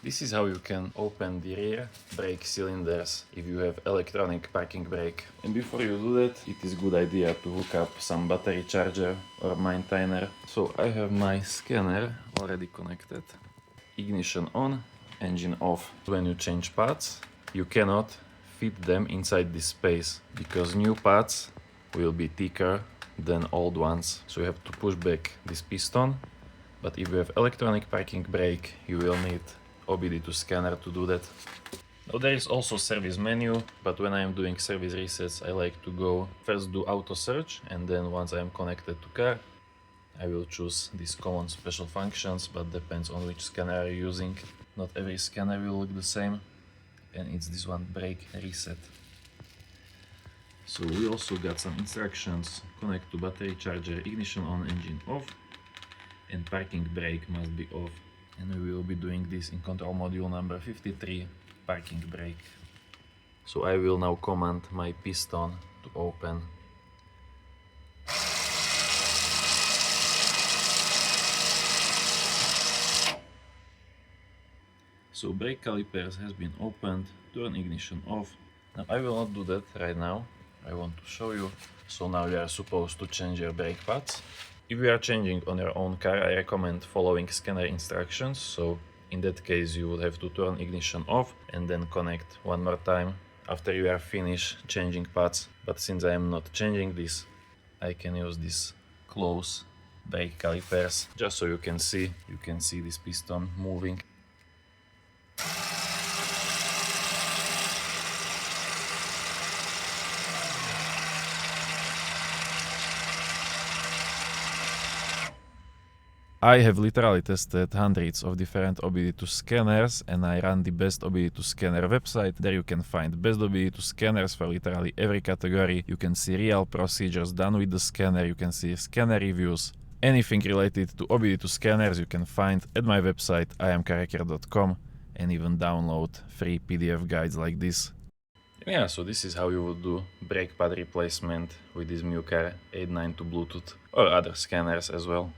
This is how you can open the rear brake cylinders if you have electronic parking brake. And before you do that, it is good idea to hook up some battery charger or maintainer. So I have my scanner already connected. Ignition on, engine off. When you change pads, you cannot fit them inside this space because new pads will be thicker than old ones. So you have to push back this piston. But if you have electronic parking brake, you will need OBD2 scanner to do that. Now there is also service menu, but when I am doing service resets, I like to go first do auto search, and then once I am connected to car, I will choose these common special functions, but depends on which scanner you're using. Not every scanner will look the same, and it's this one, brake reset. So we also got some instructions: connect to battery charger, ignition on, engine off, and parking brake must be off. And we will be doing this in control module number 53, parking brake. So I will now command my piston to open. So brake calipers has been opened, turn ignition off. Now I will not do that right now, I want to show you. So now you are supposed to change your brake pads. If you are changing on your own car, I recommend following scanner instructions. So in that case you would have to turn ignition off and then connect one more time after you are finished changing pads. But since I am not changing this, I can use this close brake calipers just so you can see this piston moving. I have literally tested hundreds of different OBD2 scanners, and I run the best OBD2 scanner website. There you can find best OBD2 scanners for literally every category. You can see real procedures done with the scanner, you can see scanner reviews. Anything related to OBD2 scanners you can find at my website iamcarhacker.com, and even download free PDF guides like this. Yeah, so this is how you would do brake pad replacement with this MuCar 892 Bluetooth or other scanners as well.